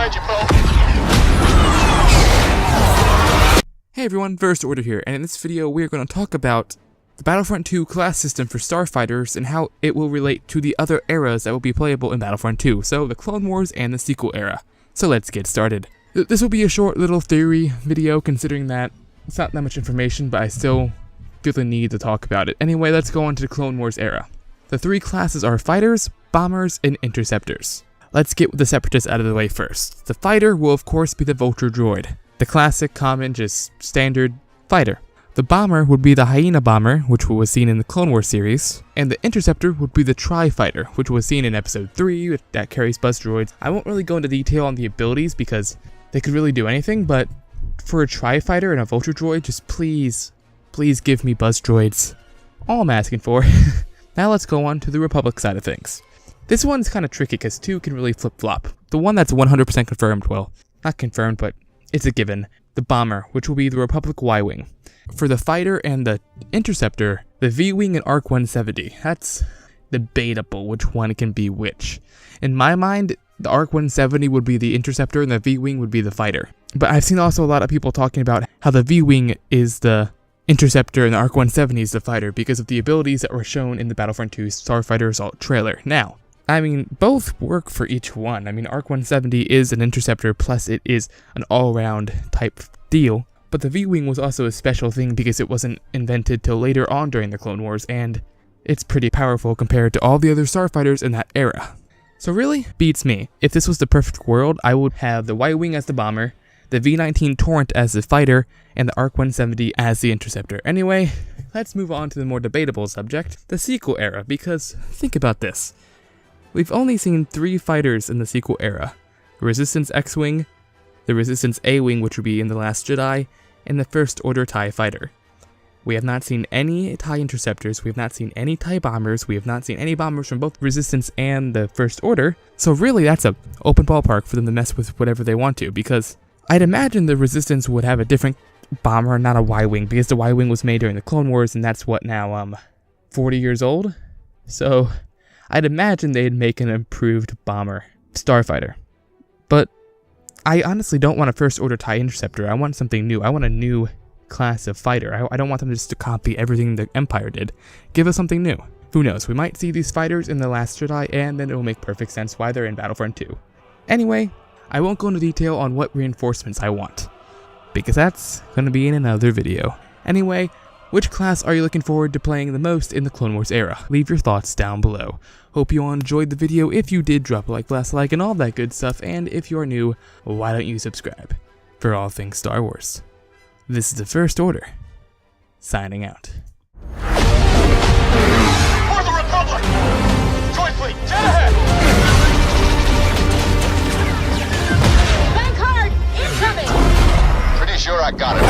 behind you, Paul. Hey everyone, First Order here, and in this video we are going to talk about the Battlefront 2 class system for Starfighters and how it will relate to the other eras that will be playable in Battlefront 2, so the Clone Wars and the sequel era. So let's get started. This will be a short little theory video considering that it's not that much information, but I still feel the need to talk about it. Anyway, let's go on to the Clone Wars era. The three classes are fighters, bombers, and interceptors. Let's get the separatists out of the way first. The fighter will of course be the Vulture droid. The classic, common, just standard fighter. The bomber would be the Hyena bomber, which was seen in the Clone Wars series, and the interceptor would be the Tri-Fighter, which was seen in episode 3 that carries buzz droids. I won't really go into detail on the abilities because they could really do anything, but for a Tri-Fighter and a Vulture droid, just please give me buzz droids. All I'm asking for. Now let's go on to the Republic side of things. This one's kind of tricky because 2 can really flip-flop. The one that's 100% confirmed, well, not confirmed, but it's a given. The bomber, which will be the Republic Y-Wing. For the fighter and the interceptor, the V-Wing and ARC 170. That's debatable which one can be which. In my mind, the ARC 170 would be the interceptor and the V-Wing would be the fighter. But I've seen also a lot of people talking about how the V-Wing is the interceptor and the ARC 170 is the fighter because of the abilities that were shown in the Battlefront 2 Starfighter Assault trailer. Now, I mean, both work for each one. I mean, ARC 170 is an interceptor, plus it is an all-around type deal. But the V-Wing was also a special thing because it wasn't invented till later on during the Clone Wars, and it's pretty powerful compared to all the other Starfighters in that era. So really, beats me. If this was the perfect world, I would have the Y-Wing as the bomber, the V-19 Torrent as the fighter, and the ARC 170 as the interceptor. Anyway, let's move on to the more debatable subject, the sequel era, because think about this. We've only seen 3 fighters in the sequel era. The Resistance X-Wing, the Resistance A-Wing, which would be in The Last Jedi, and the First Order TIE Fighter. We have not seen any TIE Interceptors, we have not seen any TIE Bombers, we have not seen any bombers from both Resistance and the First Order, so really that's an open ballpark for them to mess with whatever they want to, because I'd imagine the Resistance would have a different bomber, not a Y-Wing, because the Y-Wing was made during the Clone Wars, and that's what now, 40 years old? So I'd imagine they'd make an improved bomber, Starfighter. But I honestly don't want a First Order TIE Interceptor. I want something new. I want a new class of fighter. I don't want them just to copy everything the Empire did. Give us something new. Who knows? We might see these fighters in The Last Jedi, and then it will make perfect sense why they're in Battlefront 2. Anyway, I won't go into detail on what reinforcements I want, because that's going to be in another video. Anyway, which class are you looking forward to playing the most in the Clone Wars era? Leave your thoughts down below. Hope you all enjoyed the video. If you did, drop a like, blast a like, and all that good stuff. And if you are new, why don't you subscribe for all things Star Wars? This is the First Order, signing out. For the Republic! Joint fleet, dead ahead! Bank hard! Incoming! Pretty sure I got it.